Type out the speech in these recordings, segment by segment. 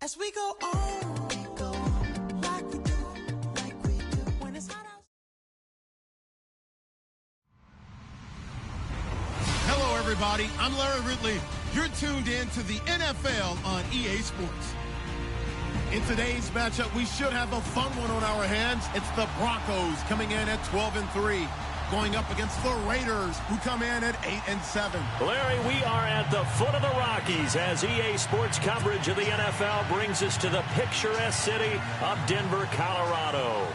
As we go on, like we do, when it's hot out. Hello, everybody. I'm Larry Ridley. You're tuned in to the NFL on EA Sports. In today's matchup, we should have a fun one on our hands. It's the Broncos coming in at 12-3. Going up against the Raiders, who come in at 8-7. Larry, we are at the foot of the Rockies as EA Sports coverage of the NFL brings us to the picturesque city of Denver, Colorado.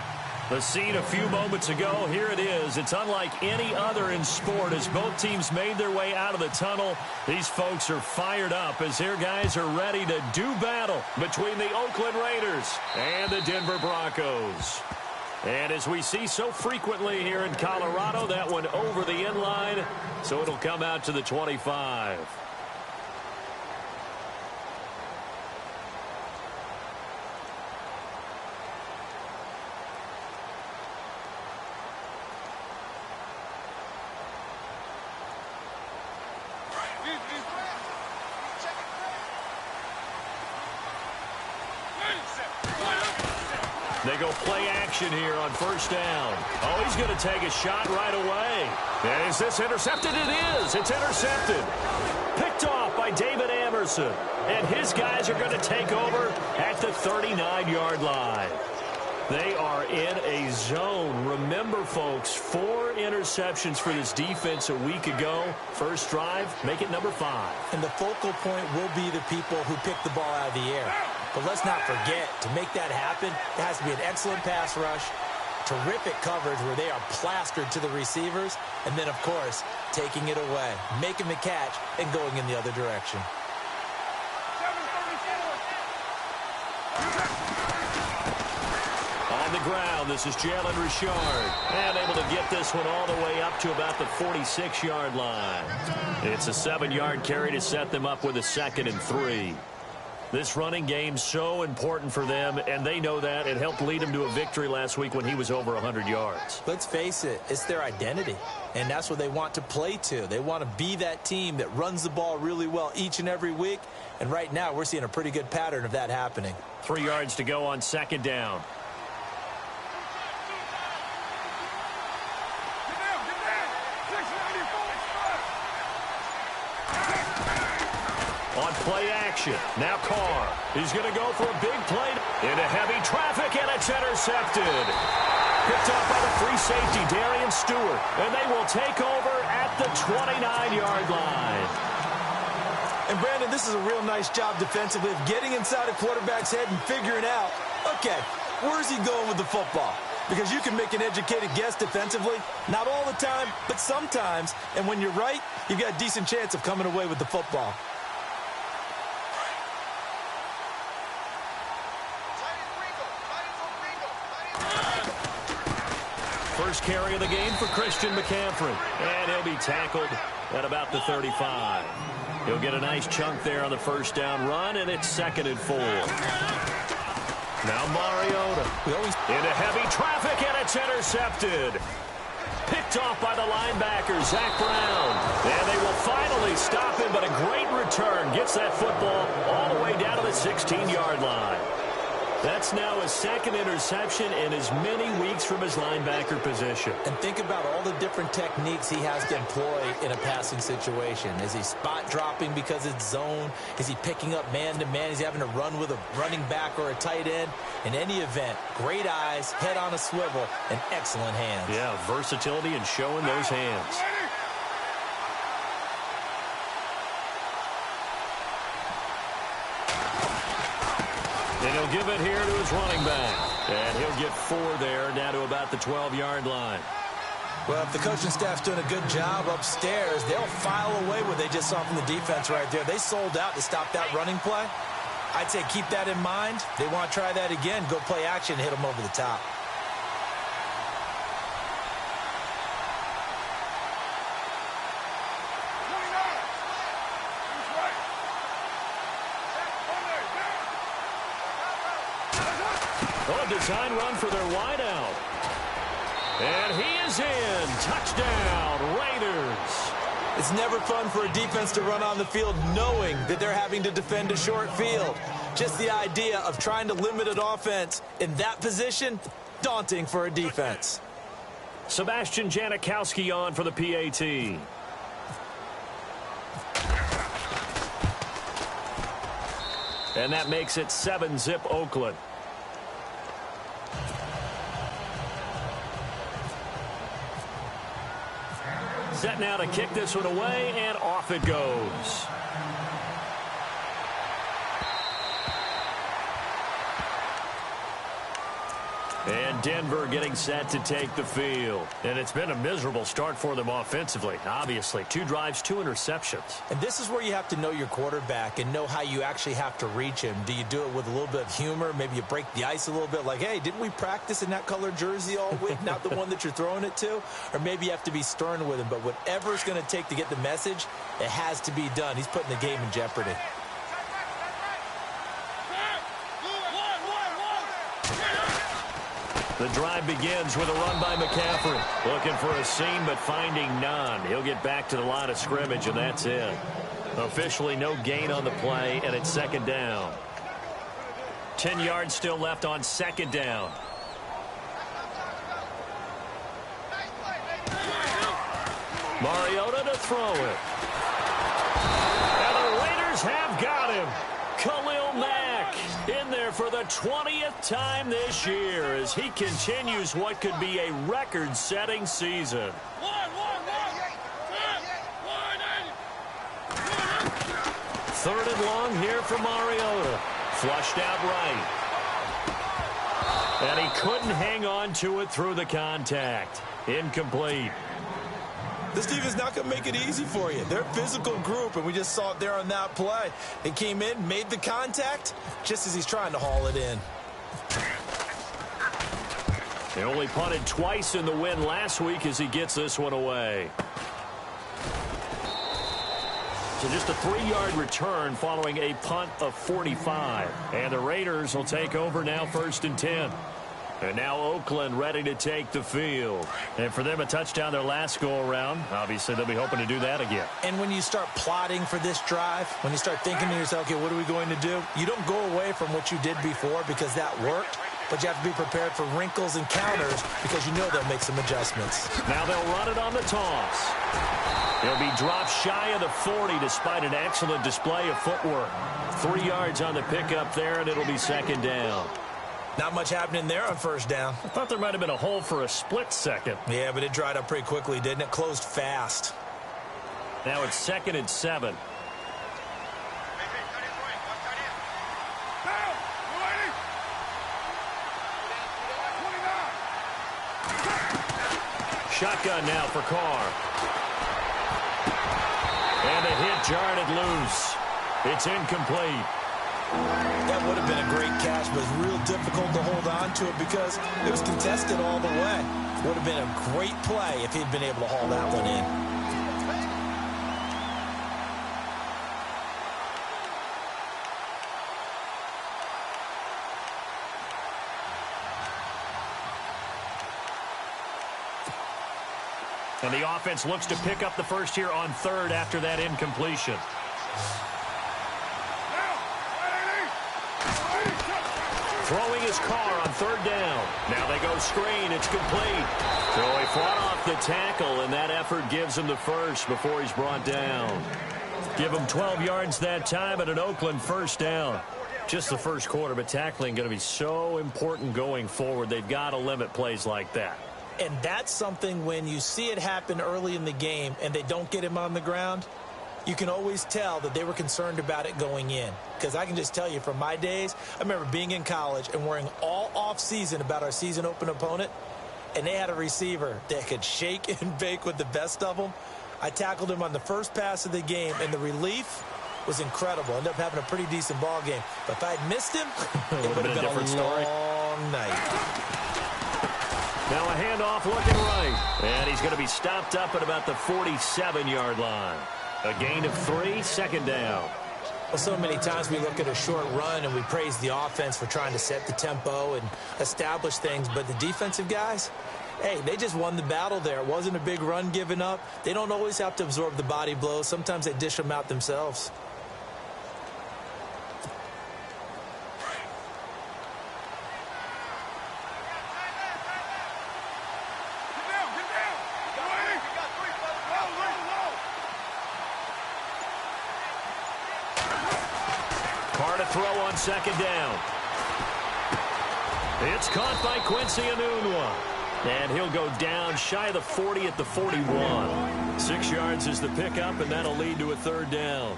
The scene a few moments ago, here it is. It's unlike any other in sport as both teams made their way out of the tunnel. These folks are fired up as their guys are ready to do battle between the Oakland Raiders and the Denver Broncos. And as we see so frequently here in Colorado, that one over the end line, so it'll come out to the 25. They go play action here on first down. Oh, he's going to take a shot right away. And is this intercepted? It is. It's intercepted. Picked off by David Amerson. And his guys are going to take over at the 39-yard line. They are in a zone. Remember, folks, 4 interceptions for this defense a week ago. First drive, make it number 5. And the focal point will be the people who pick the ball out of the air. But let's not forget, to make that happen, it has to be an excellent pass rush, terrific coverage where they are plastered to the receivers, and then, of course, taking it away, making the catch, and going in the other direction. On the ground, this is Jalen Richard. And able to get this one all the way up to about the 46-yard line. It's a 7-yard carry to set them up with a 2nd and 3. This running game's so important for them, and they know that. It helped lead them to a victory last week when he was over 100 yards. Let's face it, it's their identity, and that's what they want to play to. They want to be that team that runs the ball really well each and every week, and right now we're seeing a pretty good pattern of that happening. 3 yards to go on 2nd down. On play action, now Carr. He's going to go for a big play into heavy traffic, and it's intercepted. Picked off by the free safety, Darian Stewart, and they will take over at the 29-yard line. And, Brandon, this is a real nice job defensively of getting inside a quarterback's head and figuring out, okay, where's he going with the football? Because you can make an educated guess defensively, not all the time, but sometimes. And when you're right, you've got a decent chance of coming away with the football. First carry of the game for Christian McCaffrey. And he'll be tackled at about the 35. He'll get a nice chunk there on the first down run, and it's 2nd and 4. Now Mariota into heavy traffic, and it's intercepted. Picked off by the linebacker, Zach Brown. And they will finally stop him, but a great return gets that football all the way down to the 16-yard line. That's now his 2nd interception in as many weeks from his linebacker position. And think about all the different techniques he has to employ in a passing situation. Is he spot dropping because it's zone? Is he picking up man-to-man? Is he having to run with a running back or a tight end? In any event, great eyes, head on a swivel, and excellent hands. Yeah, versatility and showing those hands. And he'll give it here to his running back. And he'll get 4 there, down to about the 12-yard line. Well, if the coaching staff's doing a good job upstairs, they'll file away what they just saw from the defense right there. They sold out to stop that running play. I'd say keep that in mind. They want to try that again. Go play action, hit them over the top. Design run for their wideout. And he is in. Touchdown, Raiders. It's never fun for a defense to run on the field knowing that they're having to defend a short field. Just the idea of trying to limit an offense in that position, daunting for a defense. Sebastian Janikowski on for the PAT. And that makes it 7-zip Oakland. Set now to kick this one away, and off it goes. And Denver getting set to take the field. And it's been a miserable start for them offensively. Obviously, 2 drives, 2 interceptions. And this is where you have to know your quarterback and know how you actually have to reach him. Do you do it with a little bit of humor? Maybe you break the ice a little bit like, hey, didn't we practice in that colored jersey all week? Not the one that you're throwing it to? Or maybe you have to be stern with him. But whatever it's going to take to get the message, it has to be done. He's putting the game in jeopardy. The drive begins with a run by McCaffrey. Looking for a seam, but finding none. He'll get back to the line of scrimmage, and that's it. Officially no gain on the play, and it's 2nd down. 10 yards still left on 2nd down. Mariota to throw it. And the Raiders have got him. Khalil Mack in there for the 20th time this year as he continues what could be a record-setting season. 3rd and long here for Mariota. Flushed out right. And he couldn't hang on to it through the contact. Incomplete. This defense is not going to make it easy for you. They're a physical group, and we just saw it there on that play. He came in, made the contact, just as he's trying to haul it in. They only punted twice in the win last week as he gets this one away. So just a 3-yard return following a punt of 45. And the Raiders will take over now 1st and 10. And now Oakland ready to take the field. And for them, a touchdown their last go-around. Obviously, they'll be hoping to do that again. And when you start plotting for this drive, when you start thinking to yourself, okay, what are we going to do? You don't go away from what you did before because that worked. But you have to be prepared for wrinkles and counters because you know they'll make some adjustments. Now they'll run it on the toss. He'll be dropped shy of the 40 despite an excellent display of footwork. 3 yards on the pickup there, and it'll be 2nd down. Not much happening there on 1st down. I thought there might have been a hole for a split second. Yeah, but it dried up pretty quickly, didn't it? Closed fast. Now it's 2nd and 7. Shotgun now for Carr. And the hit jarred it loose. It's incomplete. That would have been a great catch, but it's real difficult to hold on to it because it was contested all the way. Would have been a great play if he'd been able to haul that one in. And the offense looks to pick up the first here on 3rd after that incompletion. Throwing his Carr on 3rd down. Now they go screen. It's complete. So he fought off the tackle, and that effort gives him the first before he's brought down. Give him 12 yards that time and an Oakland 1st down. Just the first quarter, but tackling going to be so important going forward. They've got to limit plays like that. And that's something when you see it happen early in the game and they don't get him on the ground, you can always tell that they were concerned about it going in. Because I can just tell you from my days, I remember being in college and worrying all off-season about our season open opponent, and they had a receiver that could shake and bake with the best of them. I tackled him on the first pass of the game, and the relief was incredible. Ended up having a pretty decent ball game. But if I had missed him, it would have been a different story. long night. Now a handoff looking right. And he's going to be stopped up at about the 47-yard line. A gain of 3, 2nd down. Well, so many times we look at a short run and we praise the offense for trying to set the tempo and establish things. But the defensive guys, Hey, they just won the battle there. It wasn't a big run given up. They don't always have to absorb the body blows. Sometimes they dish them out themselves. Carr to throw on second down. It's caught by Quincy Enunwa. And he'll go down shy of the 40 at the 41. 6 yards is the pickup, and that'll lead to a third down.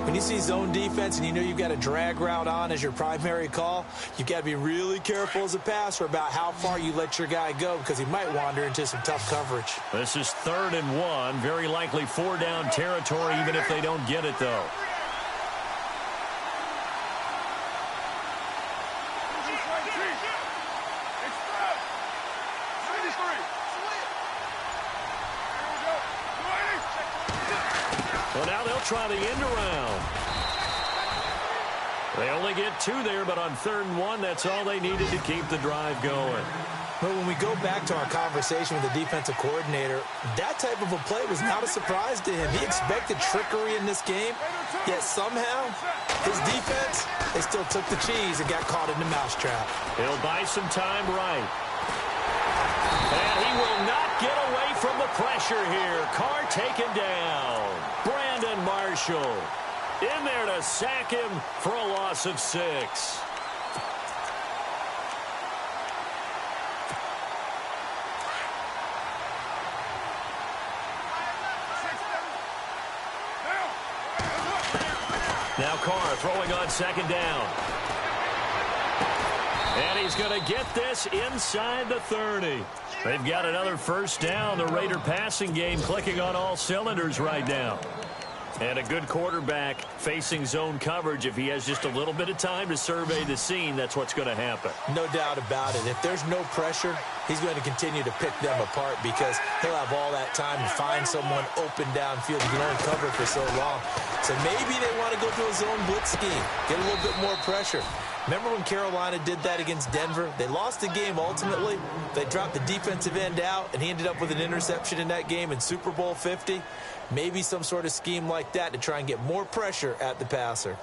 When you see zone defense and you know you've got a drag route on as your primary call, you've got to be really careful as a passer about how far you let your guy go because he might wander into some tough coverage. This is 3rd and 1. Very likely 4-down territory even if they don't get it, though. Well, now they'll try the end around. They only get 2 there, but on 3rd and 1, that's all they needed to keep the drive going. But when we go back to our conversation with the defensive coordinator, that type of a play was not a surprise to him. He expected trickery in this game, yet somehow his defense, they still took the cheese and got caught in the mousetrap. He'll buy some time right. And he will not get away from the pressure here. Carr taken down. Brandon Marshall in there to sack him for a loss of 6. Now Carr throwing on second down. And he's going to get this inside the 30. They've got another first down. The Raider passing game clicking on all cylinders right now. And a good quarterback facing zone coverage. If he has just a little bit of time to survey the scene, that's what's going to happen. No doubt about it. If there's no pressure, he's going to continue to pick them apart because he'll have all that time to find someone open downfield. You can only cover for so long. So maybe they want to go to a zone blitz scheme, get a little bit more pressure. Remember when Carolina did that against Denver? They lost the game ultimately. They dropped the defensive end out, and he ended up with an interception in that game in Super Bowl 50. Maybe some sort of scheme like that to try and get more pressure at the passer.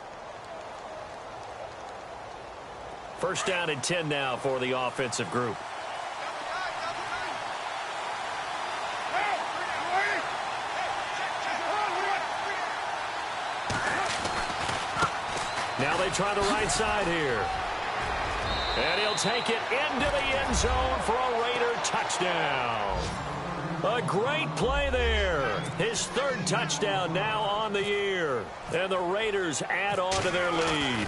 First down and 10 now for the offensive group. Now they try the right side here. And he'll take it into the end zone for a Raider touchdown. A great play there. His 3rd touchdown now on the year. And the Raiders add on to their lead.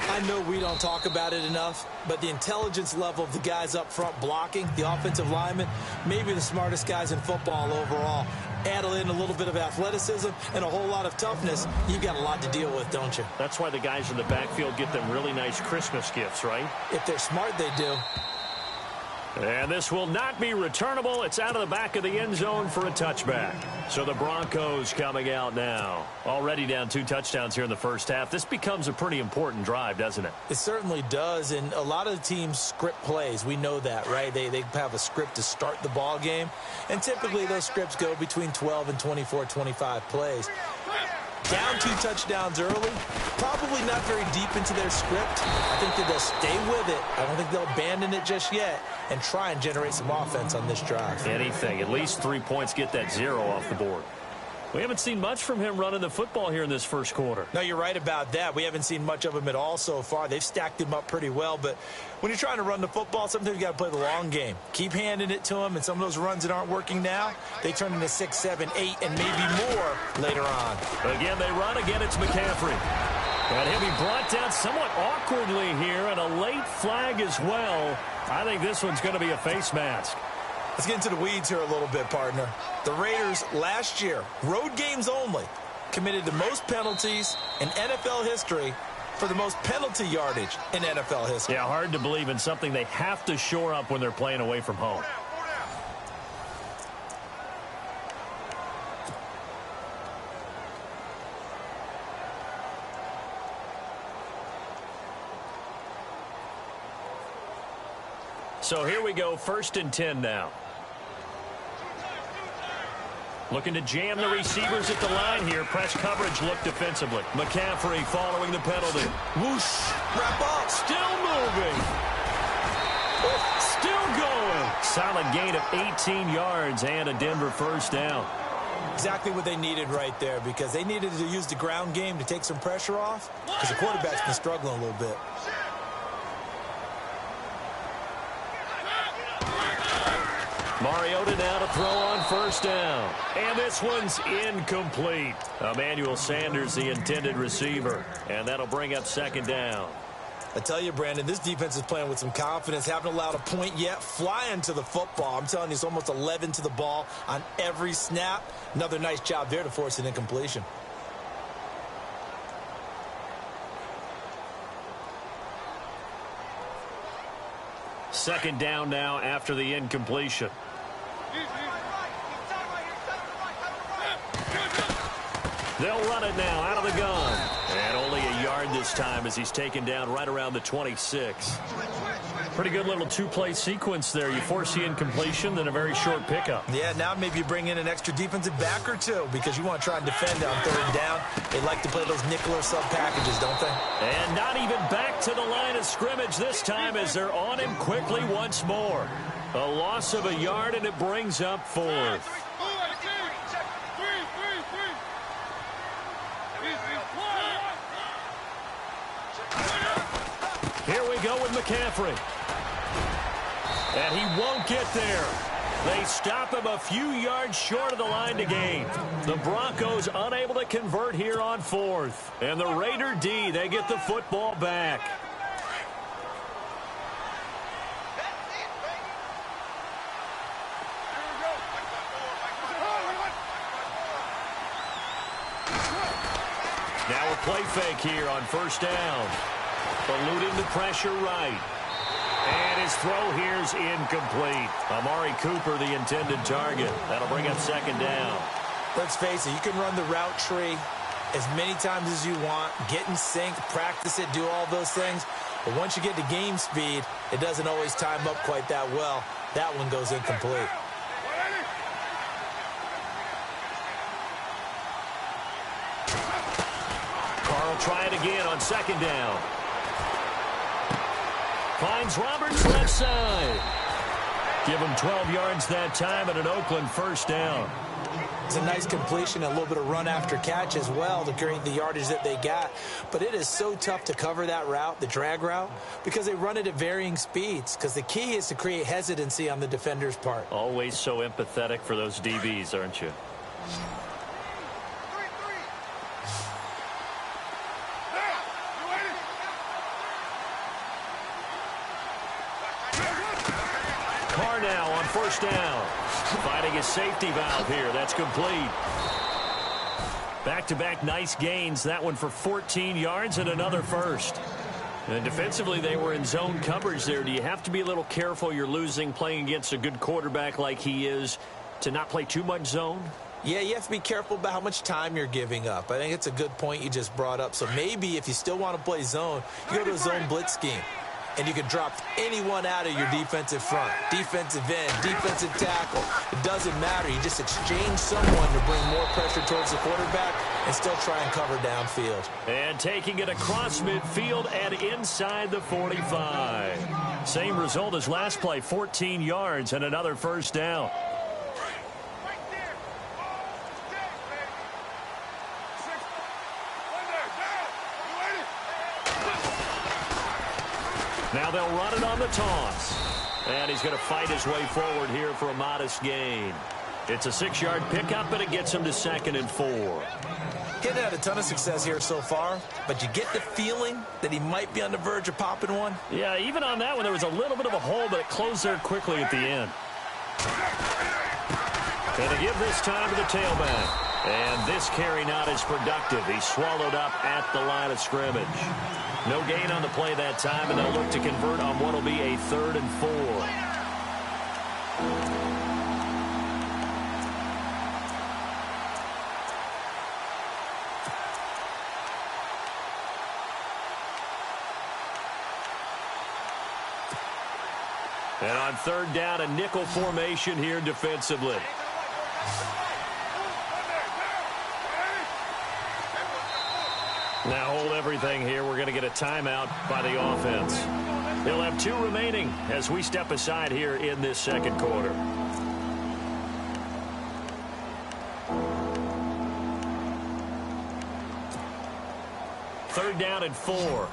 I know we don't talk about it enough, but the intelligence level of the guys up front blocking, the offensive linemen, maybe the smartest guys in football overall. Add in a little bit of athleticism and a whole lot of toughness, you've got a lot to deal with, don't you? That's why the guys in the backfield get them really nice Christmas gifts, right? If they're smart, they do. And this will not be returnable. It's out of the back of the end zone for a touchback. So the Broncos coming out now. Already down 2 touchdowns here in the first half. This becomes a pretty important drive, doesn't it? It certainly does. And a lot of the teams script plays. We know that, right? They have a script to start the ball game. And typically those scripts go between 12 and 24, 25 plays. Down 2 touchdowns early, probably not very deep into their script. I think that they'll stay with it. I don't think they'll abandon it just yet and try and generate some offense on this drive. Anything. At least 3 points, get that 0 off the board. We haven't seen much from him running the football here in this first quarter. No, you're right about that. We haven't seen much of him at all so far. They've stacked him up pretty well, but when you're trying to run the football, sometimes you got to play the long game. Keep handing it to him, and some of those runs that aren't working now, they turn into 6, 7, 8, and maybe more later on. Again, they run. Again, it's McCaffrey. And he'll be brought down somewhat awkwardly here, and a late flag as well. I think this one's going to be a face mask. Let's get into the weeds here a little bit, partner. The Raiders last year, road games only, committed the most penalties in NFL history for the most penalty yardage in NFL history. Yeah, hard to believe in something they have to shore up when they're playing away from home. So here we go, 1st and 10 now. Looking to jam the receivers at the line here. Press coverage look defensively. McCaffrey following the penalty. Whoosh. Wrap up. Still moving. Still going. Solid gain of 18 yards and a Denver 1st down. Exactly what they needed right there, because they needed to use the ground game to take some pressure off, because the quarterback's been struggling a little bit. Mariota now to throw on 1st down. And this one's incomplete. Emmanuel Sanders, the intended receiver. And that'll bring up 2nd down. I tell you, Brandon, this defense is playing with some confidence. Haven't allowed a point yet. Flying to the football. I'm telling you, it's almost 11 to the ball on every snap. Another nice job there to force an incompletion. Second down now after the incompletion. They'll run it now out of the gun. And only a yard this time as he's taken down right around the 26. Pretty good little two-play sequence there. You force the incompletion, then a very short pickup. Yeah, now maybe you bring in an extra defensive back or two, because you want to try and defend on 3rd down. They like to play those nickel or sub packages, don't they? And not even back to the line of scrimmage this time as they're on him quickly once more. A loss of a yard, and it brings up 4th. Here we go with McCaffrey. And he won't get there. They stop him a few yards short of the line to gain. The Broncos unable to convert here on 4th. And the Raider D, they get the football back. Now a play fake here on 1st down. Eluding the pressure right. And his throw here's incomplete. Amari Cooper, the intended target. That'll bring up 2nd down. Let's face it, you can run the route tree as many times as you want, get in sync, practice it, do all those things. But once you get to game speed, it doesn't always time up quite that well. That one goes incomplete. Carl try it again on 2nd down. Finds Roberts left side. Give him 12 yards that time and an Oakland 1st down. It's a nice completion, a little bit of run after catch as well to create the yardage that they got. But it is so tough to cover that route, the drag route, because they run it at varying speeds. Because the key is to create hesitancy on the defender's part. Always so empathetic for those DBs, aren't you? Carr now on 1st down. Finding his safety valve here. That's complete. Back-to-back nice gains. That one for 14 yards and another 1st. And defensively, they were in zone coverage there. Do you have to be a little careful? You're losing playing against a good quarterback like he is to not play too much zone? Yeah, you have to be careful about how much time you're giving up. I think it's a good point you just brought up. So maybe if you still want to play zone, you go to a zone blitz scheme. And you can drop anyone out of your defensive front, defensive end, defensive tackle. It doesn't matter. You just exchange someone to bring more pressure towards the quarterback and still try and cover downfield. And taking it across midfield and inside the 45. Same result as last play, 14 yards and another 1st down. Now they'll run it on the toss. And he's going to fight his way forward here for a modest gain. It's a 6-yard pickup, and it gets him to 2nd and 4. He's had a ton of success here so far, but you get the feeling that he might be on the verge of popping one. Yeah, even on that one, there was a little bit of a hole, but it closed there quickly at the end. And to give this time to the tailback. And this carry not as productive. He's swallowed up at the line of scrimmage. No gain on the play that time, and they'll look to convert on what will be a 3rd and 4. And on third down, a nickel formation here defensively. Now hold everything here. We're going to get a timeout by the offense. They'll have 2 remaining as we step aside here in this second quarter. Third down and 4.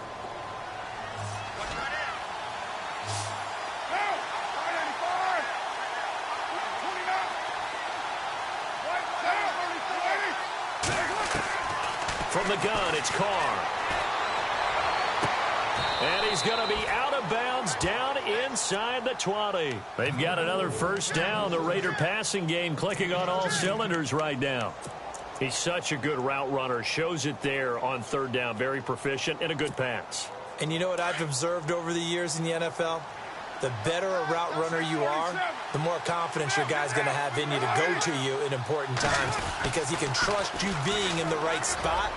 From the gun, it's Carr. And he's going to be out of bounds down inside the 20. They've got another first down. The Raider passing game clicking on all cylinders right now. He's such a good route runner. Shows it there on third down. Very proficient and a good pass. And you know what I've observed over the years in the NFL? The better a route runner you are, the more confidence your guy's going to have in you to go to you in important times because he can trust you being in the right spot,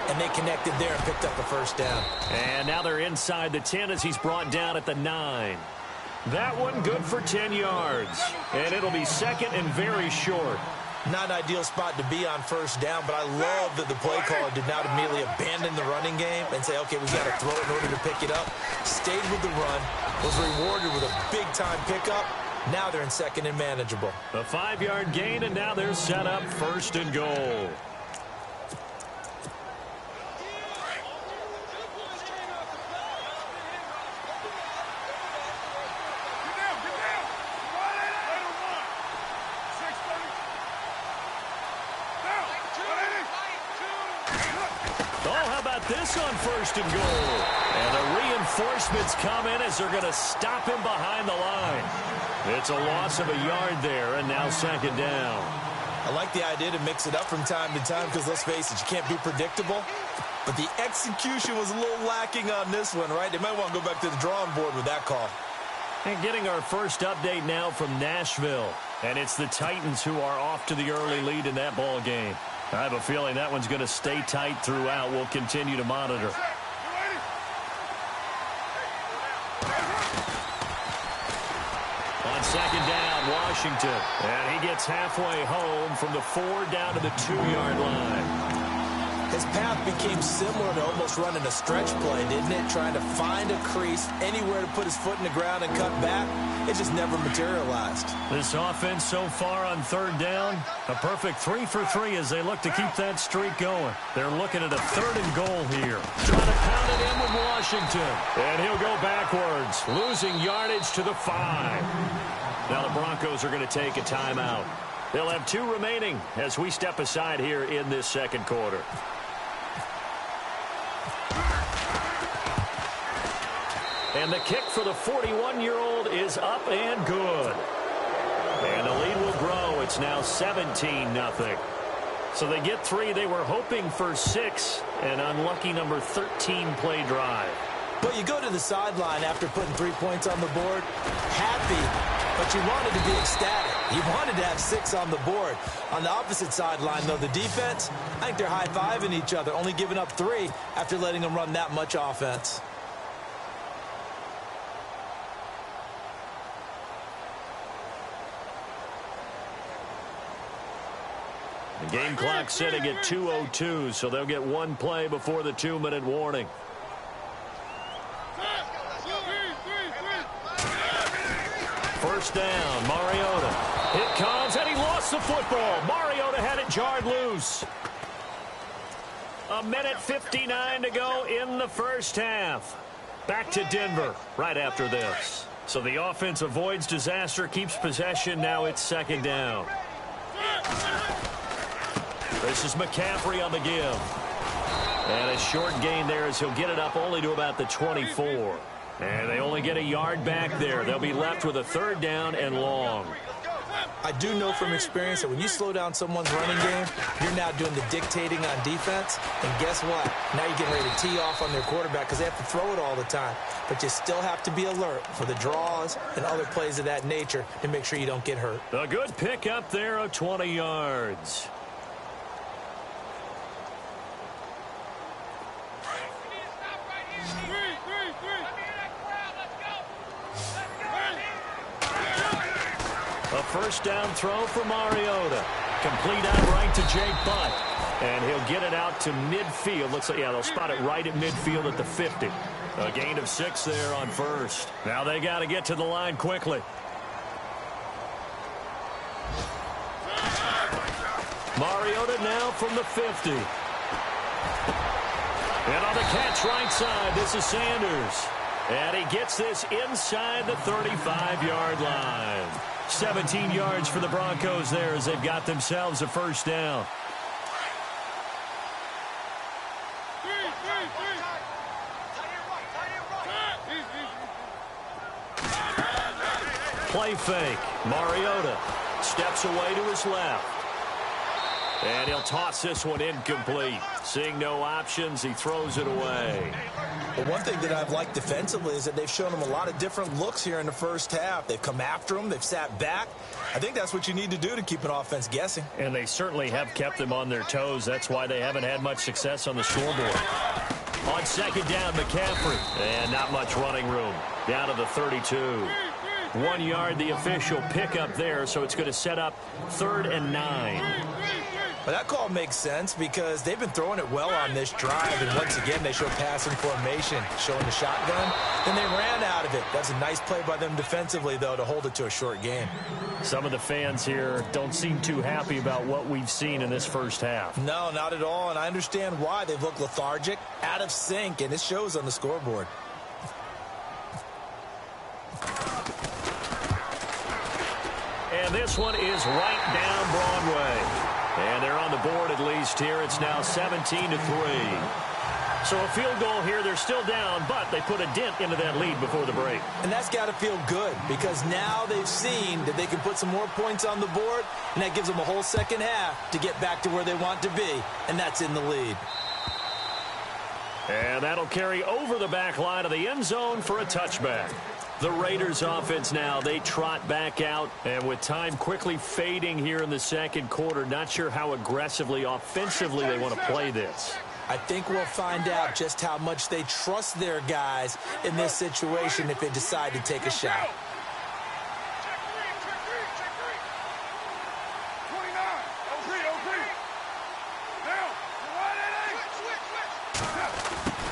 and they connected there and picked up a first down. And now they're inside the 10 as he's brought down at the 9. That one good for 10 yards. And it'll be second and very short. Not an ideal spot to be on first down, but I love that the play caller did not immediately abandon the running game and say, okay, we got to throw it in order to pick it up. Stayed with the run, was rewarded with a big-time pickup. Now they're in second and manageable. A 5-yard gain, and now they're set up first and goal. This on first and goal. And the reinforcements come in as they're going to stop him behind the line. It's a loss of a yard there, and now second down. I like the idea to mix it up from time to time because, let's face it, you can't be predictable. But the execution was a little lacking on this one, right? They might want to go back to the drawing board with that call. And getting our first update now from Nashville. And it's the Titans who are off to the early lead in that ball game. I have a feeling that one's going to stay tight throughout. We'll continue to monitor. On second down, Washington. And he gets halfway home from the 4 down to the 2-yard line. His path became similar to almost running a stretch play, didn't it? Trying to find a crease, anywhere to put his foot in the ground and cut back. It just never materialized. This offense so far on third down, a perfect 3 for 3 as they look to keep that streak going. They're looking at a third and goal here. Trying to pound it in with Washington. And he'll go backwards, losing yardage to the 5. Now the Broncos are going to take a timeout. They'll have 2 remaining as we step aside here in this second quarter. And the kick for the 41-year-old is up and good. And the lead will grow. It's now 17-0. So they get 3. They were hoping for 6. An unlucky number 13 play drive. But you go to the sideline after putting 3 points on the board, happy, but you wanted to be ecstatic. You wanted to have 6 on the board. On the opposite sideline, though, the defense, I think they're high-fiving each other, only giving up 3 after letting them run that much offense. The game clock sitting at 2:02, so they'll get 1 play before the 2-minute warning. First down, Mariota. It comes, and he lost the football. Mariota had it jarred loose. 1:59 to go in the first half. Back to Denver right after this. So the offense avoids disaster, keeps possession. Now it's second down. This is McCaffrey on the give. And a short gain there as he'll get it up only to about the 24. And they only get a yard back there. They'll be left with a third down and long. I do know from experience that when you slow down someone's running game, you're now doing the dictating on defense. And guess what? Now you're getting ready to tee off on their quarterback because they have to throw it all the time. But you still have to be alert for the draws and other plays of that nature to make sure you don't get hurt. A good pickup there of 20 yards. A first down throw for Mariota. Complete out right to Jake Butt. And he'll get it out to midfield. Looks like, yeah, they'll spot it right at midfield at the 50. A gain of 6 there on first. Now they got to get to the line quickly. Mariota now from the 50. And on the catch right side, this is Sanders. And he gets this inside the 35-yard line. 17 yards for the Broncos there as they've got themselves a first down. Play fake. Mariota steps away to his left. And he'll toss this one incomplete. Seeing no options, he throws it away. Well, one thing that I've liked defensively is that they've shown him a lot of different looks here in the first half. They've come after him. They've sat back. I think that's what you need to do to keep an offense guessing. And they certainly have kept them on their toes. That's why they haven't had much success on the scoreboard. On second down, McCaffrey. And not much running room. Down to the 32. 1 yard, the official pickup there, so it's going to set up 3rd and 9. But that call makes sense because they've been throwing it well on this drive, and once again, they show passing formation, showing the shotgun. Then they ran out of it. That's a nice play by them defensively, though, to hold it to a short game. Some of the fans here don't seem too happy about what we've seen in this first half. No, not at all, and I understand why. They've looked lethargic, out of sync, and it shows on the scoreboard. And this one is right down Broadway. And they're on the board at least here. It's now 17-3. So a field goal here. They're still down, but they put a dent into that lead before the break. And that's got to feel good because now they've seen that they can put some more points on the board, and that gives them a whole second half to get back to where they want to be, and that's in the lead. And that'll carry over the back line of the end zone for a touchback. The Raiders offense now, they trot back out, and with time quickly fading here in the second quarter, not sure how aggressively, offensively they want to play this. I think we'll find out just how much they trust their guys in this situation if they decide to take a shot.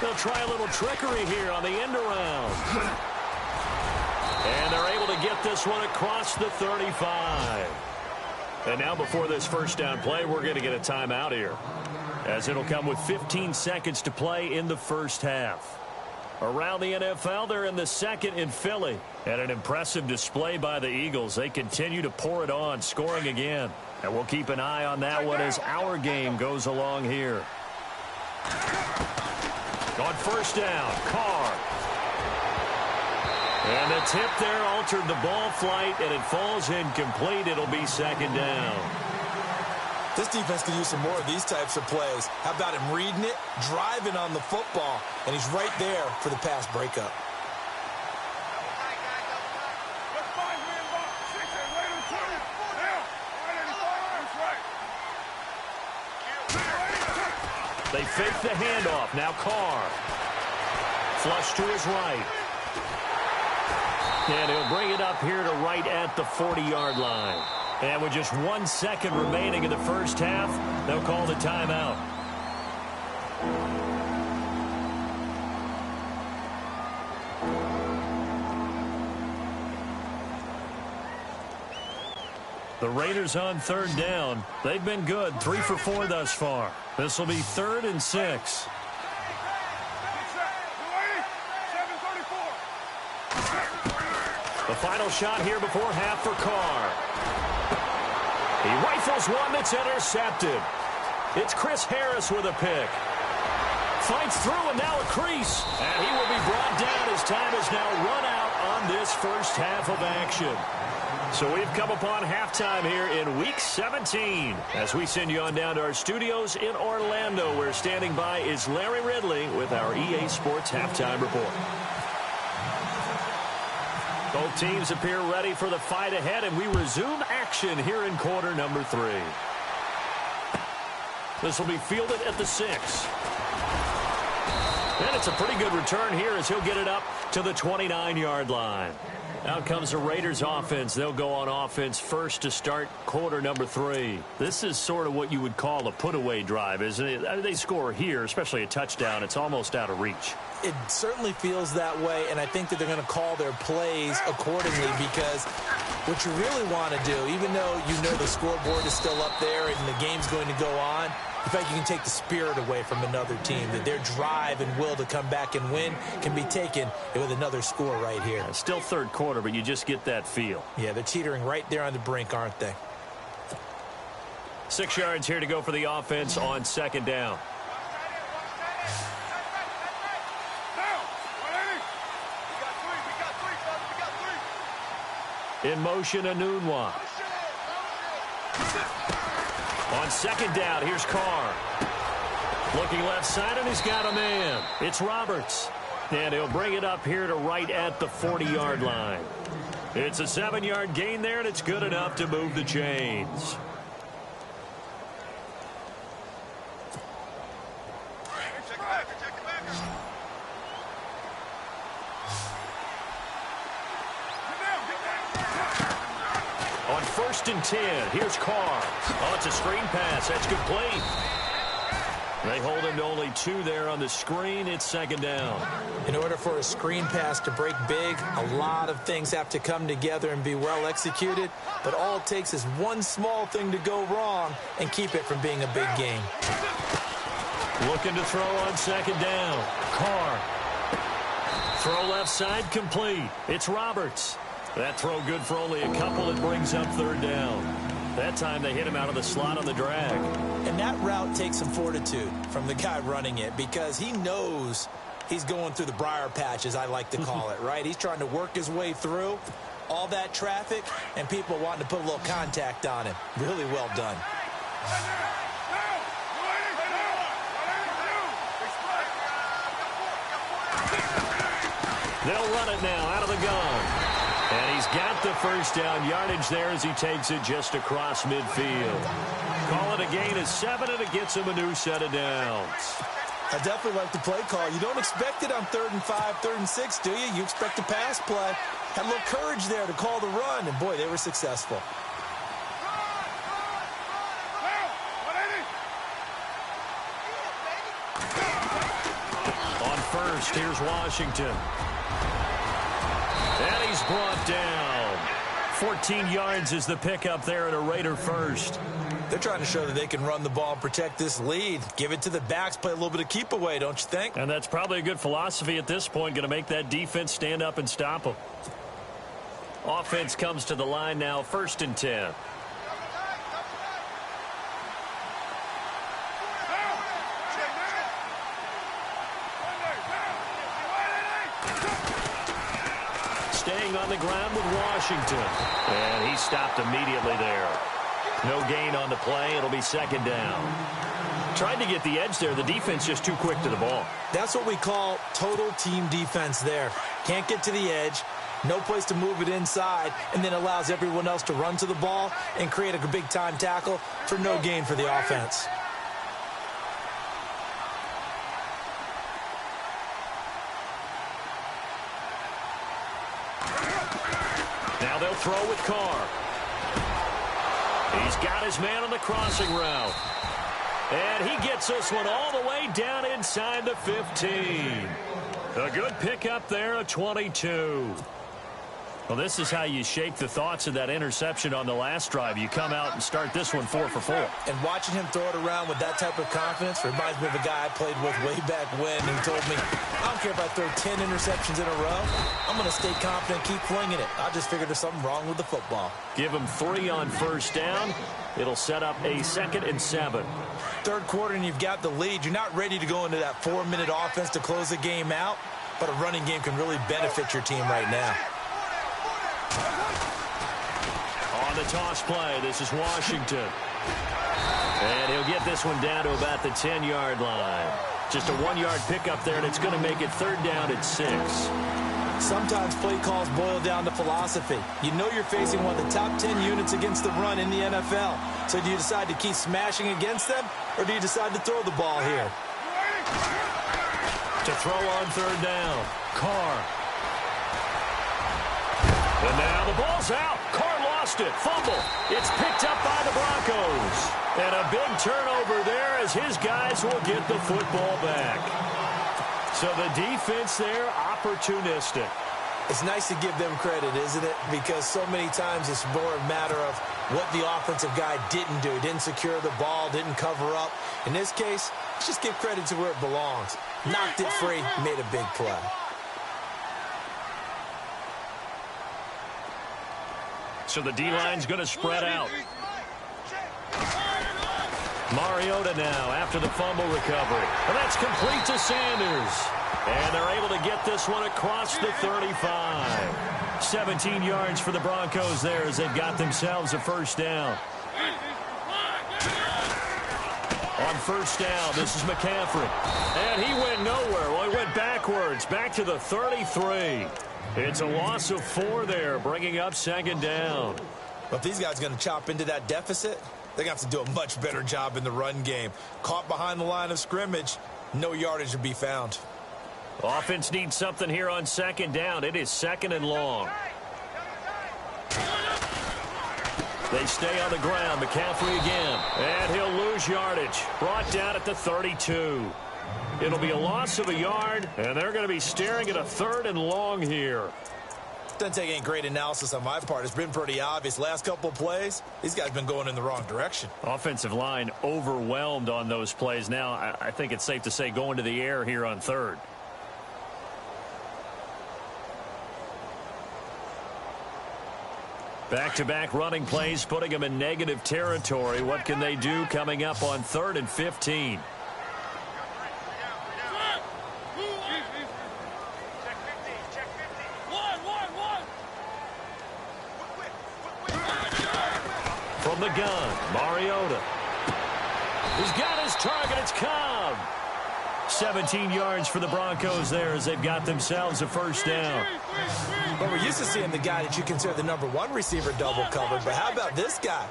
They'll try a little trickery here on the end around. And they're able to get this one across the 35. And now before this first down play, we're going to get a timeout here, as it'll come with 15 seconds to play in the first half. Around the NFL, they're in the second in Philly. And an impressive display by the Eagles. They continue to pour it on, scoring again. And we'll keep an eye on that one as our game goes along here. On first down, Carr. And the tip there altered the ball flight, and it falls incomplete. It'll be second down. This defense could use some more of these types of plays. How about him reading it, driving on the football, and he's right there for the pass breakup. They fake the handoff. Now Carr. Flush to his right. And he'll bring it up here to right at the 40-yard line. And with just 1 second remaining in the first half, they'll call the timeout. The Raiders on third down. They've been good, 3 for 4 thus far. This will be 3rd and 6. The final shot here before half for Carr. He rifles one that's intercepted. It's Chris Harris with a pick. Fights through and now a crease. And he will be brought down as time is now run out on this first half of action. So we've come upon halftime here in Week 17 as we send you on down to our studios in Orlando, where standing by is Larry Ridley with our EA Sports Halftime Report. Both teams appear ready for the fight ahead, and we resume action here in quarter number 3. This will be fielded at the 6. And it's a pretty good return here as he'll get it up to the 29-yard line. Out comes the Raiders offense. They'll go on offense first to start quarter number 3. This is sort of what you would call a put-away drive, isn't it? I mean, they score here, especially a touchdown. It's almost out of reach. It certainly feels that way, and I think that they're going to call their plays accordingly because what you really want to do, even though you know the scoreboard is still up there and the game's going to go on, in fact, you can take the spirit away from another team, that their drive and will to come back and win can be taken with another score right here. Yeah, still third quarter, but you just get that feel. Yeah, they're teetering right there on the brink, aren't they? 6 yards here to go for the offense on second down. In motion, Anunwa. On second down, here's Carr. Looking left side, and he's got a man. It's Roberts. And he'll bring it up here to right at the 40-yard line. It's a 7-yard gain there, and it's good enough to move the chains. On 1st and 10, here's Carr. Oh, it's a screen pass. That's complete. They hold him to only 2 there on the screen. It's second down. In order for a screen pass to break big, a lot of things have to come together and be well executed. But all it takes is one small thing to go wrong and keep it from being a big game. Looking to throw on second down. Carr. Throw left side, complete. It's Roberts. That throw good for only a couple. It brings up third down. That time they hit him out of the slot on the drag. And that route takes some fortitude from the guy running it because he knows he's going through the briar patch, as I like to call it, right? He's trying to work his way through all that traffic and people wanting to put a little contact on him. Really well done. They'll run it now out of the gun. And he's got the first down yardage there as he takes it just across midfield. Call it a gain of 7, and it gets him a new set of downs. I definitely like the play call. You don't expect it on 3rd and 5, 3rd and 6, do you? You expect a pass play. Had a little courage there to call the run, and boy, they were successful. On 1st, here's Washington. And he's brought down. 14 yards is the pickup there at a Raider first. They're trying to show that they can run the ball and protect this lead. Give it to the backs, play a little bit of keep away, don't you think? And that's probably a good philosophy at this point, going to make that defense stand up and stop them. Offense comes to the line now, 1st and 10. Staying on the ground with Washington. And he stopped immediately there. No gain on the play. It'll be second down. Tried to get the edge there. The defense just too quick to the ball. That's what we call total team defense there. Can't get to the edge. No place to move it inside, and then allows everyone else to run to the ball and create a big-time tackle for no gain for the offense. Now they'll throw with Carr. He's got his man on the crossing route. And he gets this one all the way down inside the 15. A good pickup there, a 22. Well, this is how you shake the thoughts of that interception on the last drive. You come out and start this one 4 for 4. And watching him throw it around with that type of confidence reminds me of a guy I played with way back when who told me, I don't care if I throw 10 interceptions in a row. I'm going to stay confident, keep flinging it. I just figured there's something wrong with the football. Give him 3 on first down. It'll set up a 2nd and 7. Third quarter and you've got the lead. You're not ready to go into that 4-minute offense to close the game out, but a running game can really benefit your team right now. On the toss play, this is Washington. And he'll get this one down to about the 10-yard line. Just a 1-yard pickup there, and it's going to make it 3rd down at 6. Sometimes play calls boil down to philosophy. You know you're facing one of the top 10 units against the run in the NFL. So do you decide to keep smashing against them, or do you decide to throw the ball here? To throw on third down. Carr. And now the ball's out. Carr lost it. Fumble. It's picked up by the Broncos. And a big turnover there as his guys will get the football back. So the defense there, opportunistic. It's nice to give them credit, isn't it? Because so many times it's more a matter of what the offensive guy didn't do. Didn't secure the ball, didn't cover up. In this case, let's just give credit to where it belongs. Knocked it free, made a big play. So the D-line's going to spread out. Mariota now after the fumble recovery. And that's complete to Sanders. And they're able to get this one across the 35. 17 yards for the Broncos there as they've got themselves a first down. On first down, this is McCaffrey. And he went nowhere. Well, he went backwards, back to the 33. It's a loss of 4 there, bringing up second down. But if these guys are going to chop into that deficit, they're going to have to do a much better job in the run game. Caught behind the line of scrimmage, no yardage to be found. Offense needs something here on second down. It is second and long. They stay on the ground. McCaffrey again. And he'll lose yardage. Brought down at the 32. It'll be a loss of a yard, and they're going to be staring at a third and long here. Doesn't take any great analysis on my part. It's been pretty obvious. Last couple of plays, these guys have been going in the wrong direction. Offensive line overwhelmed on those plays. Now, I think it's safe to say going to the air here on third. Back-to-back running plays, putting them in negative territory. What can they do coming up on 3rd and 15? From the gun, Mariota. He's got his target. It's Cobb. 17 yards for the Broncos there as they've got themselves a first down. Well, we're used to seeing the guy that you consider the number 1 receiver double covered, but how about this guy?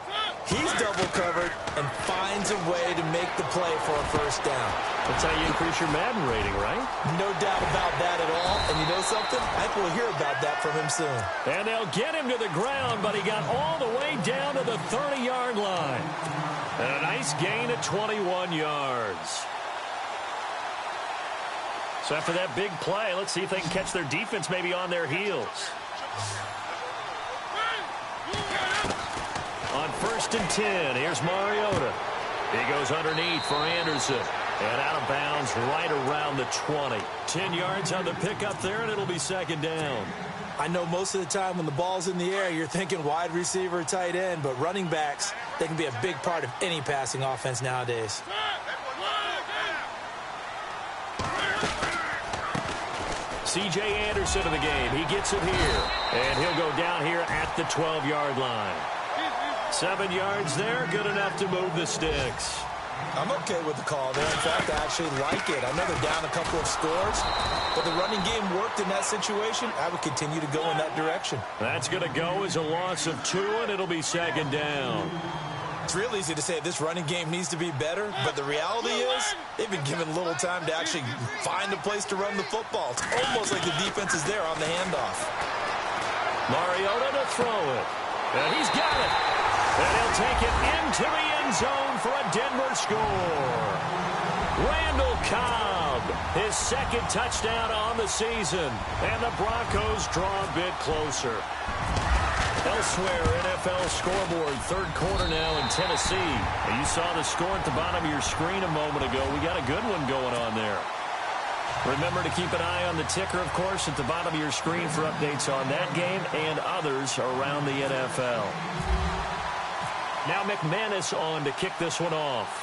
He's double covered and finds a way to make the play for a first down. That's how you increase your Madden rating, right? No doubt about that at all. And you know something? I think we'll hear about that from him soon. And they'll get him to the ground, but he got all the way down to the 30-yard line. And a nice gain of 21 yards. So after that big play, let's see if they can catch their defense maybe on their heels. On 1st and 10, here's Mariota. He goes underneath for Anderson. And out of bounds right around the 20. 10 yards on the pickup there, and it'll be second down. I know most of the time when the ball's in the air, you're thinking wide receiver, tight end, but running backs, they can be a big part of any passing offense nowadays. C.J. Anderson of the game. He gets it here. And he'll go down here at the 12-yard line. 7 yards there, good enough to move the sticks. I'm okay with the call there. In fact, I actually like it. I know they're down a couple of scores, but the running game worked in that situation. I would continue to go in that direction. That's going to go as a loss of 2, and it'll be second down. It's real easy to say this running game needs to be better, but the reality is they've been given little time to actually find a place to run the football. It's almost like the defense is there on the handoff. Mariota to throw it. And he's got it. And he'll take it into the end zone for a Denver score. Randall Cobb, his 2nd touchdown on the season. And the Broncos draw a bit closer. Elsewhere, NFL scoreboard, 3rd quarter now in Tennessee. And you saw the score at the bottom of your screen a moment ago. We got a good one going on there. Remember to keep an eye on the ticker, of course, at the bottom of your screen for updates on that game and others around the NFL. Now McManus on to kick this one off.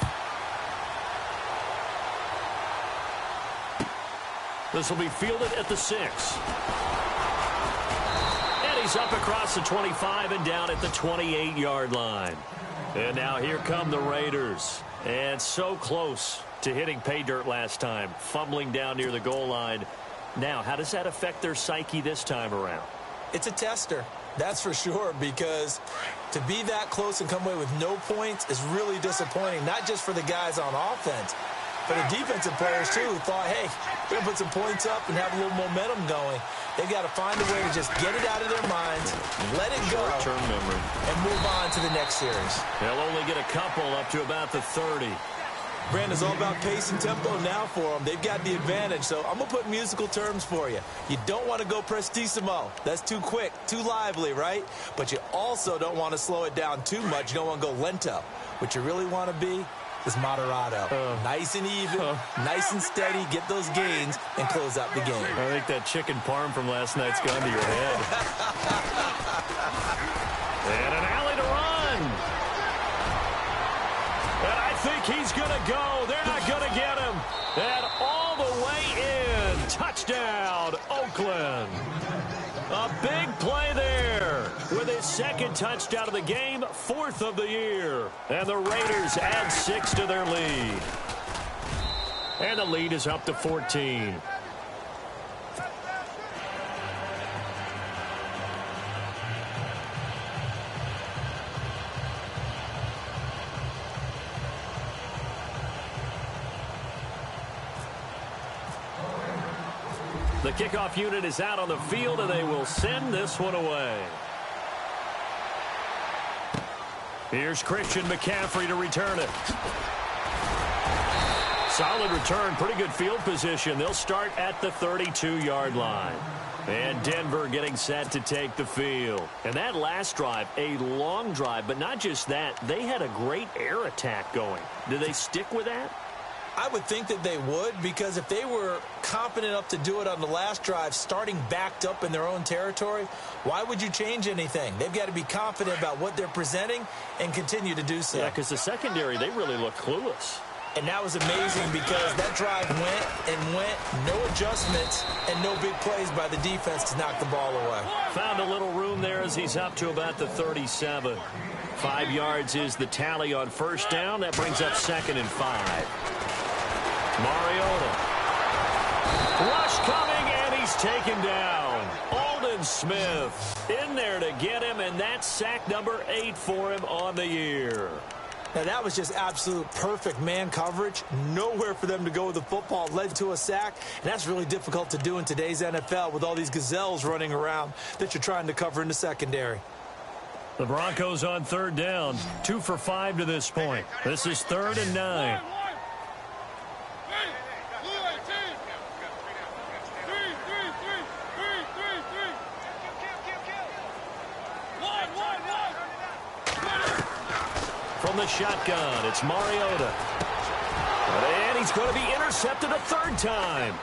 This will be fielded at the 6. And he's up across the 25 and down at the 28-yard line. And now here come the Raiders. And so close to hitting pay dirt last time, fumbling down near the goal line. Now, how does that affect their psyche this time around? It's a tester, that's for sure, because to be that close and come away with no points is really disappointing, not just for the guys on offense, For the defensive players, too, who thought, hey, we're going to put some points up and have a little momentum going, they've got to find a way to just get it out of their minds, let it go, short-term memory, and move on to the next series. They'll only get a couple up to about the 30. Brandon's all about pace and tempo now for them. They've got the advantage, so I'm going to put musical terms for you. You don't want to go prestissimo. That's too quick, too lively, right? But you also don't want to slow it down too much. You don't want to go lento. What you really want to be is moderato. Nice and even, nice and steady, get those gains, and close out the game. I think that chicken parm from last night's gone to your head. And an alley to run. And I think he's going to go. They're not going to get him. And all the way in. Touchdown, Oakland. A big play there with his second touchdown of the game, fourth of the year. And the Raiders add 6 to their lead. And the lead is up to 14. The kickoff unit is out on the field, and they will send this one away. Here's Christian McCaffrey to return it. Solid return, pretty good field position. They'll start at the 32-yard line. And Denver getting set to take the field. And that last drive, a long drive, but not just that. They had a great air attack going. Do they stick with that? I would think that they would, because if they were confident enough to do it on the last drive, starting backed up in their own territory, why would you change anything? They've got to be confident about what they're presenting and continue to do so. Yeah, because the secondary, they really look clueless. And that was amazing because that drive went and went, no adjustments, and no big plays by the defense to knock the ball away. Found a little room there as he's up to about the 37. 5 yards is the tally on first down. That brings up 2nd and 5. Mariota. Rush coming, and he's taken down. Aldon Smith in there to get him, and that's sack number 8 for him on the year. Now, that was just absolute perfect man coverage. Nowhere for them to go with the football. Led to a sack, and that's really difficult to do in today's NFL with all these gazelles running around that you're trying to cover in the secondary. The Broncos on third down. 2 for 5 to this point. This is 3rd and 9. From the shotgun, it's Mariota. And he's going to be intercepted a 3rd time.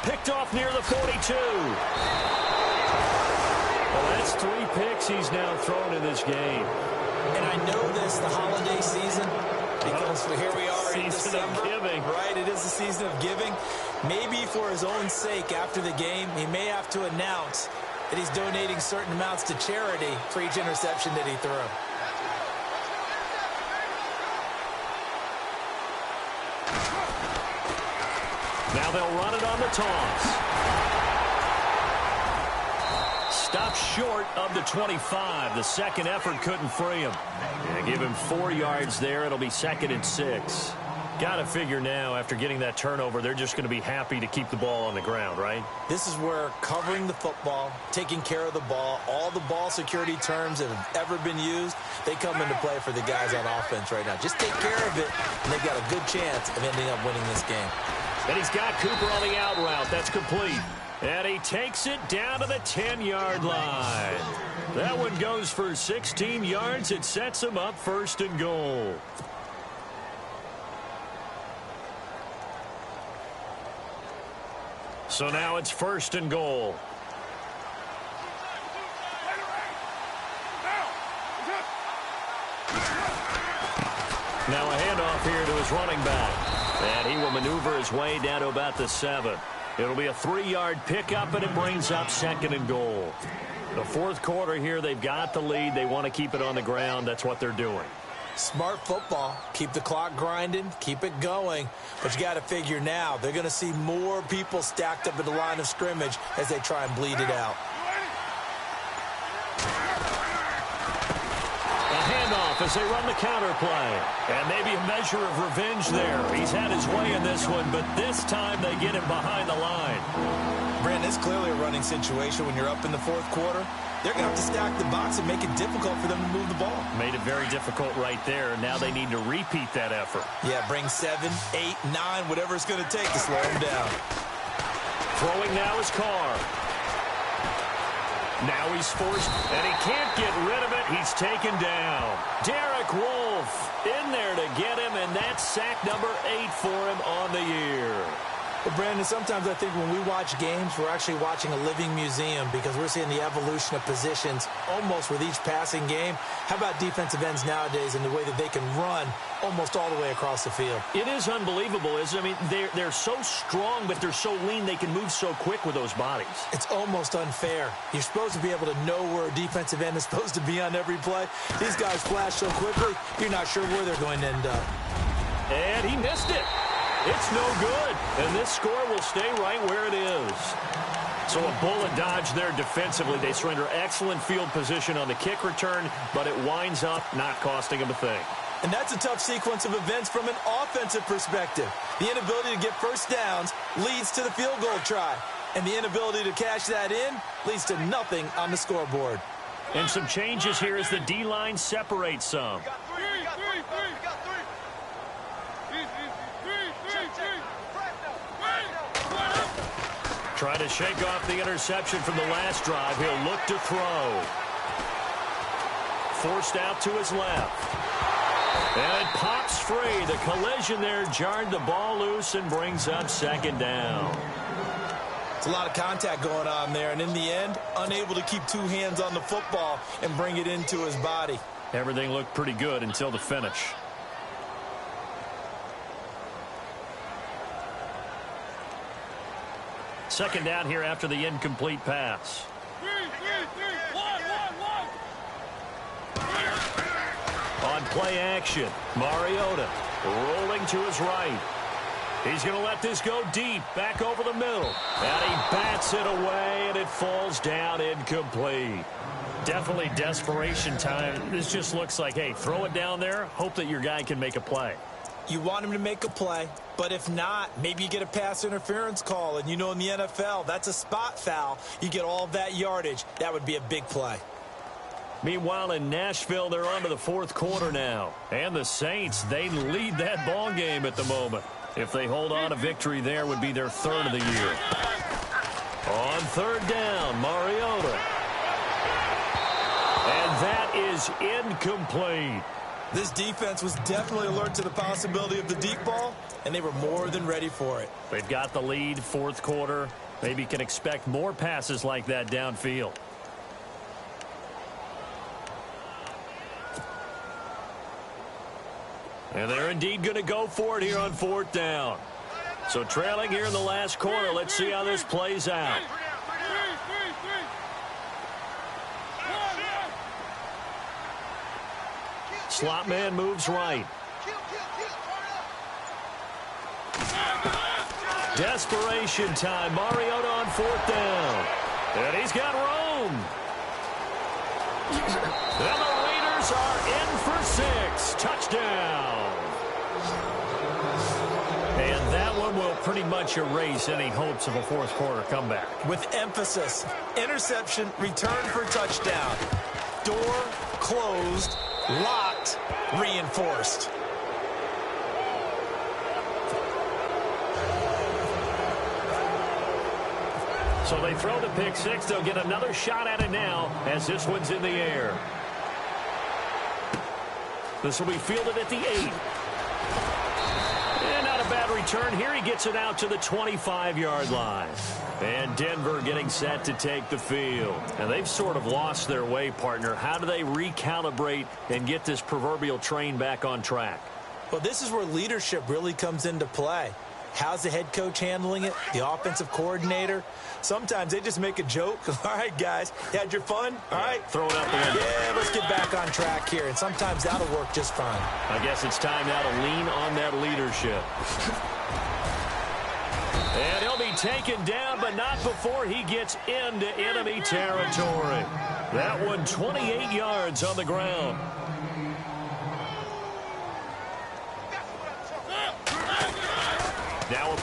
Picked off near the 42. Well, that's 3 picks he's now thrown in this game. And I know this, the holiday season, because here we are in Season of giving. Right, it is the season of giving. Maybe for his own sake after the game, he may have to announce that he's donating certain amounts to charity for each interception that he threw. Now they'll run it on the toss. Stopped short of the 25. The second effort couldn't free him. Yeah, give him 4 yards there. It'll be 2nd and 6. Got to figure now, after getting that turnover, they're just going to be happy to keep the ball on the ground, right? This is where covering the football, taking care of the ball, all the ball security terms that have ever been used, they come into play for the guys on offense right now. Just take care of it, and they've got a good chance of ending up winning this game. And he's got Cooper on the out route. That's complete. And he takes it down to the 10-yard line. That one goes for 16 yards. It sets him up 1st and goal. So now it's 1st and goal. Now a handoff here to his running back. And he will maneuver his way down to about the 7. It'll be a 3-yard pickup, and it brings up 2nd and goal. The 4th quarter here, they've got the lead. They want to keep it on the ground. That's what they're doing. Smart football. Keep the clock grinding. Keep it going. But you got to figure now, they're going to see more people stacked up at the line of scrimmage as they try and bleed it out. A handoff off as they run the counter play. And maybe a measure of revenge there. He's had his way in this one, but this time they get him behind the line. Brandon, it's clearly a running situation when you're up in the fourth quarter. They're going to have to stack the box and make it difficult for them to move the ball. Made it very difficult right there. Now they need to repeat that effort. Yeah, bring 7, 8, 9, whatever it's going to take to slow them down. Throwing now is Carr. Now he's forced, and he can't get rid of it. He's taken down. Derek Wolfe in there to get him, and that's sack number 8 for him on the year. Well, Brandon, sometimes I think when we watch games, we're actually watching a living museum because we're seeing the evolution of positions almost with each passing game. How about defensive ends nowadays and the way that they can run almost all the way across the field? It is unbelievable, isn't it? I mean, they're so strong, but they're so lean, they can move so quick with those bodies. It's almost unfair. You're supposed to be able to know where a defensive end is supposed to be on every play. These guys flash so quickly, you're not sure where they're going to end up. And he missed it. It's no good, and this score will stay right where it is. So a bullet dodge there defensively. They surrender excellent field position on the kick return, but it winds up not costing them a thing. And that's a tough sequence of events from an offensive perspective. The inability to get first downs leads to the field goal try, and the inability to cash that in leads to nothing on the scoreboard. And some changes here as the D-line separates some. Try to shake off the interception from the last drive. He'll look to throw. Forced out to his left. And it pops free. The collision there jarred the ball loose and brings up second down. It's a lot of contact going on there, and in the end, unable to keep two hands on the football and bring it into his body. Everything looked pretty good until the finish. Second down here after the incomplete pass. On play action, Mariota rolling to his right. He's going to let this go deep, back over the middle. And he bats it away, and it falls down incomplete. Definitely desperation time. This just looks like, hey, throw it down there, hope that your guy can make a play. You want him to make a play, but if not, maybe you get a pass interference call, and you know in the NFL, that's a spot foul. You get all of that yardage. That would be a big play. Meanwhile, in Nashville, they're on to the fourth quarter now. And the Saints, they lead that ball game at the moment. If they hold on, a victory there would be their third of the year. On third down, Mariota. And that is incomplete. This defense was definitely alert to the possibility of the deep ball, and they were more than ready for it. They've got the lead, fourth quarter. Maybe can expect more passes like that downfield. And they're indeed going to go for it here on fourth down. So trailing here in the last quarter, let's see how this plays out. Slot man moves right. Desperation time. Mariota on fourth down. And he's got room. And the Raiders are in for 6. Touchdown. And that one will pretty much erase any hopes of a fourth quarter comeback. With emphasis, interception, return for touchdown. Door closed, locked, reinforced. So they throw the pick six. They'll get another shot at it now as this one's in the air. This will be fielded at the 8. And not a bad return here. He gets it out to the 25-yard line. And Denver getting set to take the field. And they've sort of lost their way, partner. How do they recalibrate and get this proverbial train back on track? Well, this is where leadership really comes into play. How's the head coach handling it? The offensive coordinator? Sometimes they just make a joke. All right, guys, you had your fun? All right. Throw it out the window. Yeah, let's get back on track here. And sometimes that'll work just fine. I guess it's time now to lean on that leadership. And he'll be taken down, but not before he gets into enemy territory. That one 28 yards on the ground.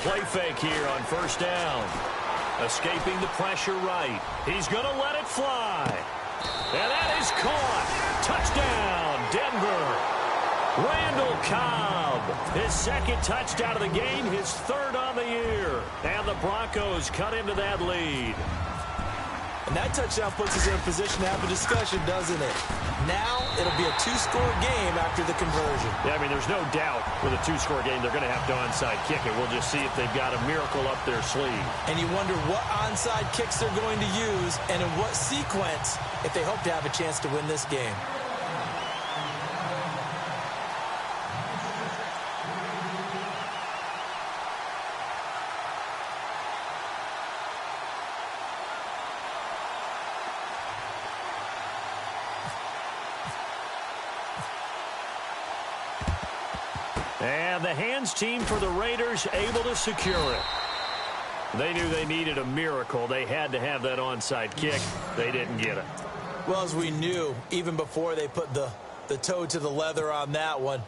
play fake here on first down. Escaping the pressure right. He's going to let it fly. And that is caught. Touchdown, Denver. Randall Cobb, his second touchdown of the game, his third on the year. And the Broncos cut into that lead. And that touchdown puts us in a position to have a discussion, doesn't it? Now it'll be a two-score game after the conversion. Yeah, I mean, there's no doubt with a two-score game they're going to have to onside kick it. We'll just see if they've got a miracle up their sleeve. And you wonder what onside kicks they're going to use and in what sequence if they hope to have a chance to win this game. And the hands team for the Raiders able to secure it. They knew they needed a miracle. They had to have that onside kick. They didn't get it. Well, as we knew, even before they put the toe to the leather on that one,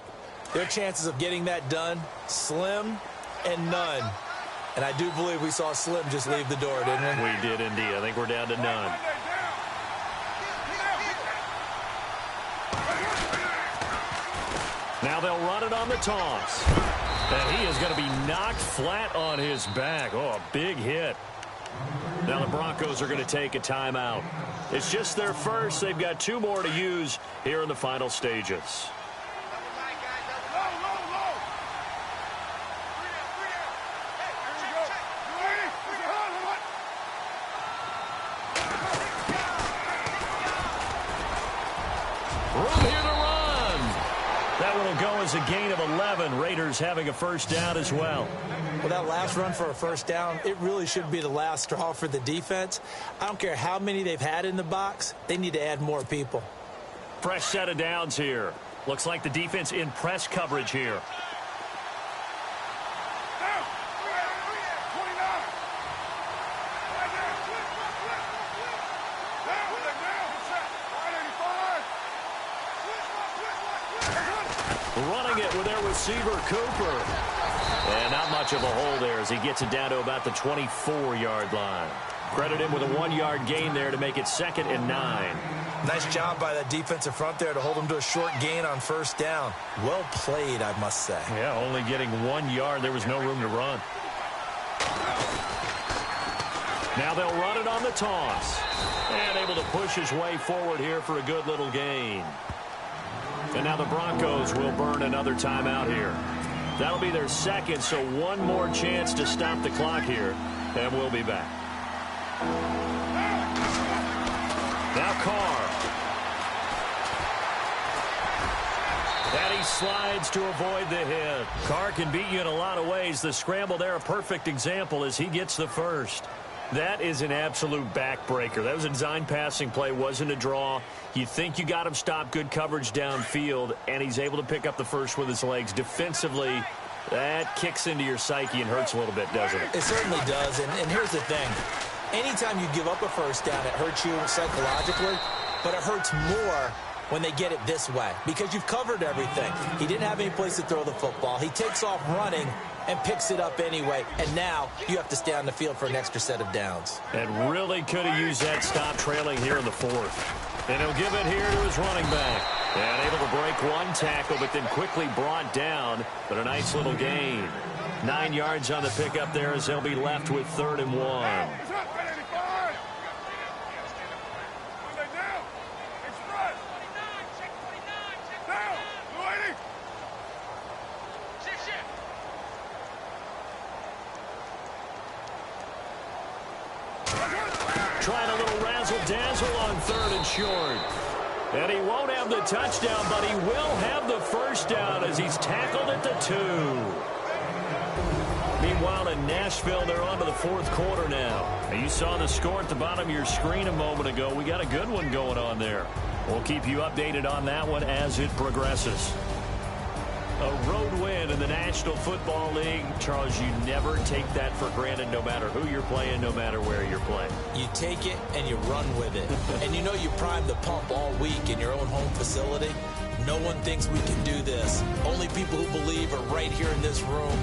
their chances of getting that done, slim and none. And I do believe we saw Slim just leave the door, didn't we? We did indeed. I think we're down to none. Now they'll run it on the toss. And he is going to be knocked flat on his back. Oh, a big hit. Now the Broncos are going to take a timeout. It's just their first. They've got two more to use here in the final stages. Room here to run. That one will go as a gain of 11. Raiders having a first down as well. Well, that last run for a first down, it really should be the last straw for the defense. I don't care how many they've had in the box. They need to add more people. Fresh set of downs here. Looks like the defense in press coverage here. Running it with their receiver, Cooper. And not much of a hole there as he gets it down to about the 24-yard line. Credit him with a 1-yard gain there to make it 2nd and 9. Nice job by that defensive front there to hold him to a short gain on first down. Well played, I must say. Yeah, only getting 1 yard. There was no room to run. Now they'll run it on the toss. And able to push his way forward here for a good little gain. And now the Broncos will burn another timeout here. That'll be their second, so one more chance to stop the clock here. And we'll be back. Now Carr. And he slides to avoid the hit. Carr can beat you in a lot of ways. The scramble there, a perfect example as he gets the first. That is an absolute backbreaker. That was a design passing play, wasn't a draw. You think you got him stopped, good coverage downfield, and he's able to pick up the first with his legs. Defensively, that kicks into your psyche and hurts a little bit, doesn't it? It certainly does, and here's the thing. Anytime you give up a first down, it hurts you psychologically, but it hurts more when they get it this way because you've covered everything. He didn't have any place to throw the football. He takes off running and picks it up anyway, and now you have to stay on the field for an extra set of downs. And really could have used that stop trailing here in the fourth. And he'll give it here to his running back. And able to break one tackle, but then quickly brought down, but a nice little gain. 9 yards on the pickup there as they'll be left with 3rd and 1. Trying a little razzle-dazzle on 3rd and short. And he won't have the touchdown, but he will have the first down as he's tackled at the 2. Meanwhile, in Nashville, they're on to the 4th quarter now. You saw the score at the bottom of your screen a moment ago. We got a good one going on there. We'll keep you updated on that one as it progresses. A road win in the National Football League. Charles, you never take that for granted no matter who you're playing, no matter where you're playing. You take it and you run with it. And you know you primed the pump all week in your own home facility. No one thinks we can do this. Only people who believe are right here in this room.